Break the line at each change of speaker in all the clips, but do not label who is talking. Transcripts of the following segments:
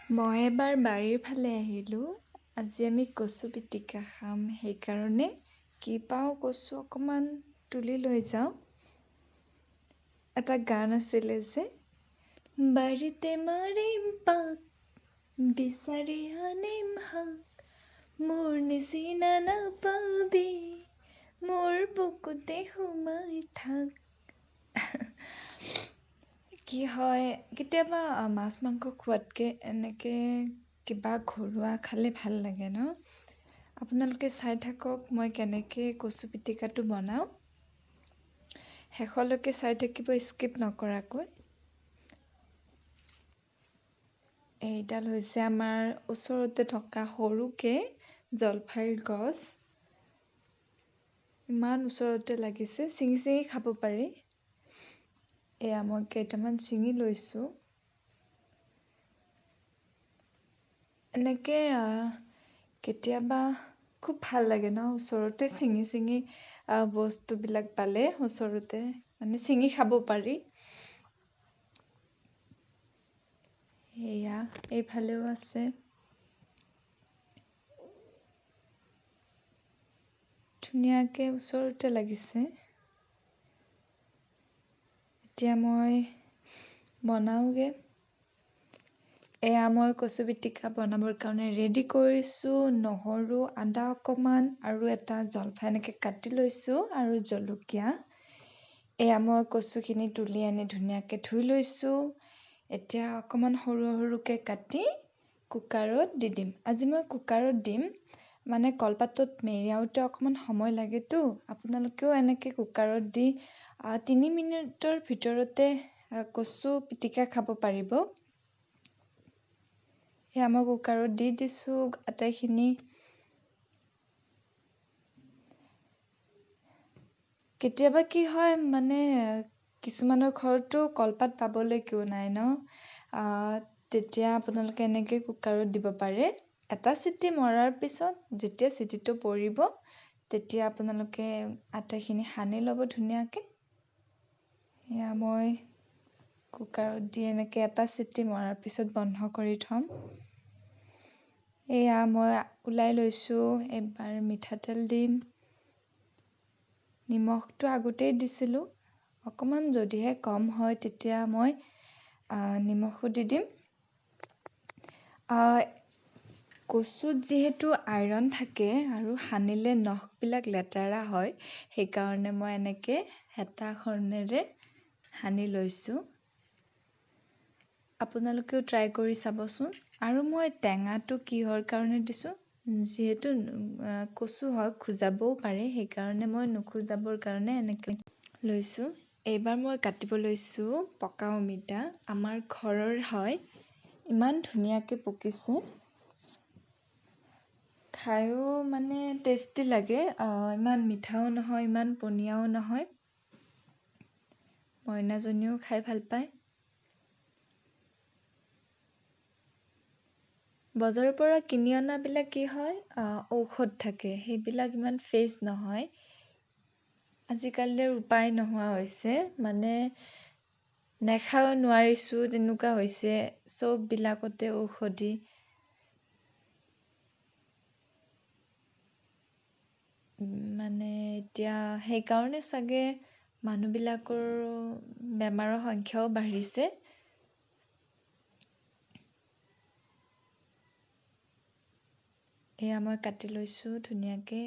মই এবাৰ বাৰীৰ ফালে আহিলোঁ। আজি আমি কচু পিটিকা খাম, সেইকাৰণে কি পাওঁ কচু অকণমান তুলি লৈ যাওঁ। এটা গান আছিলে যে, বাৰীতে মাৰিম পাক বিচাৰি আনিম শাক, মোৰ নিচিনা নাপাবি মোৰ বুকুতে সোমাই থাক। কি হয় কেতিয়াবা মাছ মাংস খোৱাতকে এনেকে কিবা ঘৰুৱা খালে ভাল লাগে ন। আপোনালোকে চাই থাকক মই কেনেকে কচু পিটিকাটো বনাওঁ। শেষলৈকে চাই থাকিব স্কিপ নকৰাকৈ। এইডাল হৈছে আমাৰ ওচৰতে থকা সৰুকে জলফাইৰ গছ। ইমান ওচৰতে লাগিছে, ছিঙি ছিঙি খাব পাৰি। এয়া মই কেইটামান ছিঙি লৈছোঁ। এনেকে কেতিয়াবা খুব ভাল লাগে ন, ওচৰতে ছিঙি ছিঙি বস্তুবিলাক পালে ওচৰতে মানে ছিঙি খাব পাৰি। এয়া এইফালেও আছে। ধুনীয়াকে ওচৰতে লাগিছে। এতিয়া মই বনাওঁগে। এয়া মই কচু পিটিকা বনাবৰ কাৰণে ৰেডি কৰিছোঁ। নহৰু, আদা অকণমান আৰু এটা জলফাই এনেকৈ কাটি লৈছোঁ আৰু জলকীয়া। এয়া মই কচুখিনি তুলি আনি ধুনীয়াকৈ ধুই লৈছোঁ। এতিয়া অকণমান সৰু সৰুকৈ কাটি কুকাৰত দি দিম। আজি মই কুকাৰত দিম, মানে কলপাতত মেৰিয়াওঁতে অকণমান সময় লাগেতো। আপোনালোকেও এনেকৈ কুকাৰত দি 3 মিনিটৰ ভিতৰতে কচু পিটিকা খাব পাৰিব। এয়া মই কুকাৰত দি দিছোঁ আটাইখিনি। কেতিয়াবা কি হয় মানে কিছুমানৰ ঘৰতো কলপাত পাবলৈ কিয় নাই ন, তেতিয়া আপোনালোকে এনেকৈ কুকাৰত দিব পাৰে। এটা চিটি মৰাৰ পিছত যেতিয়া চিটিটো পৰিব তেতিয়া আপোনালোকে আটাইখিনি সানি ল'ব ধুনীয়াকৈ। এয়া মই কুকাৰত দি এনেকৈ এটা চিটি মৰাৰ পিছত বন্ধ কৰি থ'ম। এয়া মই ওলাই লৈছোঁ। এবাৰ মিঠাতেল দিম। নিমখটো আগতেই দিছিলোঁ, অকণমান যদিহে কম হয় তেতিয়া মই নিমখো দি দিম। কচুত যিহেতু আইৰণ থাকে আৰু সানিলে নখবিলাক লেতেৰা হয়, সেইকাৰণে মই এনেকৈ হেতাখনেৰে সানি লৈছোঁ। আপোনালোকেও ট্ৰাই কৰি চাবচোন। আৰু মই টেঙাটো কিহৰ কাৰণে দিছোঁ, যিহেতু কচু হয় খুজাবও পাৰে, সেইকাৰণে মই নুখুজাবৰ কাৰণে এনেকৈ লৈছোঁ। এইবাৰ মই কাটিব লৈছোঁ পকা অমিতা। আমাৰ ঘৰৰ হয়, ইমান ধুনীয়াকৈ পকিছে। খায়ো মানে টেষ্টি লাগে, ইমান মিঠাও নহয় ইমান পনীয়াও নহয়। মইনাজনীও খাই ভাল পায়। বজাৰৰ পৰা কিনি অনাবিলাক কি হয় ঔষধ থাকে, সেইবিলাক ইমান ফ্ৰেছ নহয়। আজিকালিৰ উপায় নোহোৱা হৈছে, মানে নেখাব নোৱাৰিছোঁ তেনেকুৱা হৈছে, চববিলাকতে ঔষধি। মানে এতিয়া সেইকাৰণে চাগে মানুহবিলাকৰ বেমাৰৰ সংখ্যাও বাঢ়িছে। এয়া মই কাটি লৈছোঁ ধুনীয়াকৈ।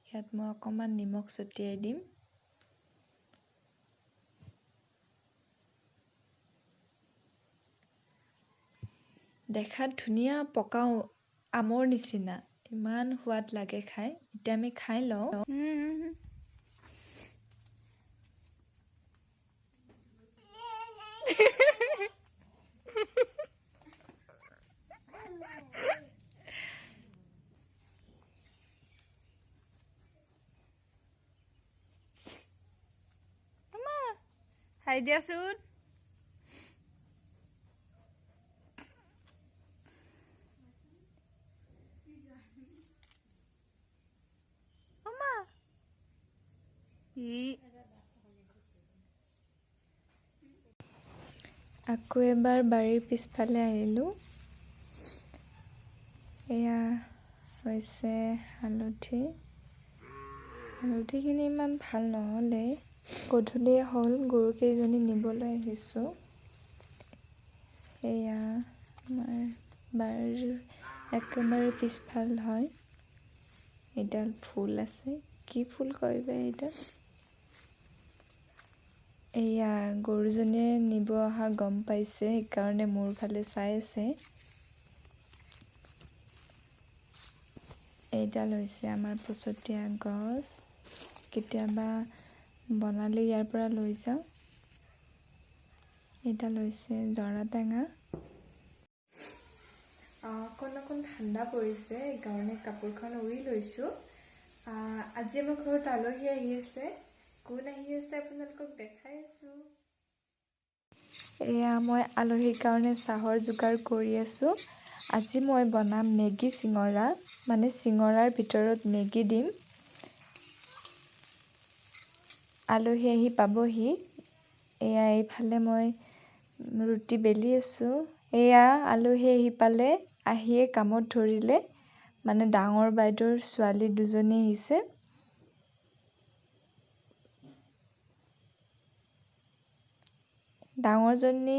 ইয়াত মই অকণমান নিমখ ছটিয়াই দিম। দেখাত ধুনীয়া পকা আমৰ নিচিনা, ইমান সোৱাদ লাগে খাই। এতিয়া আমি খাই লওঁ। খাই দিয়াচোন। আকৌ এবাৰ বাৰীৰ পিছফালে আহিলোঁ। এয়া হৈছে হালধিখিনি ইমান ভাল নহ'লে গধূলি হ'ল, গৰুকেইজনী নিবলৈ আহিছোঁ। এয়া আমাৰ বাৰীৰ একেবাৰে পিছফাল হয়। এডাল ফুল আছে, কি ফুল কৰিবা এইডাল? এয়া গৰুজনীয়ে নিব অহা গম পাইছে, সেইকাৰণে মোৰ ফালে চাই আছে। এইডাল হৈছে আমাৰ পচতীয়া গছ, কেতিয়াবা বনালে ইয়াৰ পৰা লৈ যাওঁ। এইডাল হৈছে জৰা টেঙা। অকণ ঠাণ্ডা পৰিছে, সেইকাৰণে কাপোৰখন উৰি লৈছোঁ। আজি আমাৰ ঘৰত আলহী আহি আছে। কোন আহি আছে আপোনালোকক দেখাই আছোঁ। এয়া মই আলহীৰ কাৰণে চাহৰ যোগাৰ কৰি আছোঁ। আজি মই বনাম মেগী চিঙৰা, মানে চিঙৰাৰ ভিতৰত মেগী দিম। আলহী আহি পাবহি। এয়া এইফালে মই ৰুটি বেলি আছোঁ। এয়া আলহী আহি পালে, আহিয়ে কামত ধৰিলে। মানে ডাঙৰ বাইদেউৰ ছোৱালী দুজনী আহিছে। ডাঙৰজনী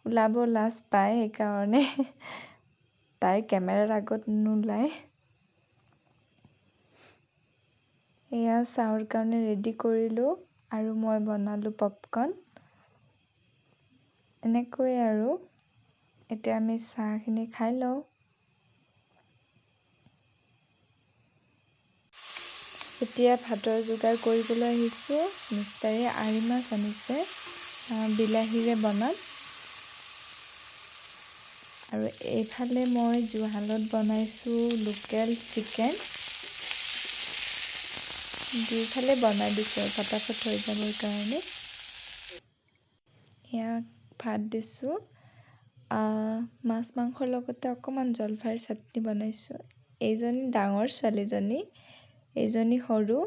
ওলাব লাজ পায়, সেইকাৰণে তাই কেমেৰাৰ আগত নোলায়। এয়া চাহৰ কাৰণে ৰেডি কৰিলোঁ আৰু মই বনালোঁ পপকৰ্ণ। এনেকৈ আৰু এতিয়া আমি চাহখিনি খাই লওঁ। এতিয়া ভাতৰ যোগাৰ কৰিবলৈ আহিছোঁ। মিষ্টাৰে আৰি মাছ আনিছে, বিলাহীৰে বনাম। আৰু এইফালে মই জুহালত বনাইছোঁ লোকেল চিকেন। দুইফালে বনাই দিছোঁ ফটাফট হৈ যাবৰ কাৰণে। এয়া ভাত দিছোঁ। মাছ মাংসৰ লগতে অকণমান জলফাইৰ চাটনি বনাইছোঁ। এইজনী ডাঙৰ ছোৱালীজনী, এইজনী সৰু।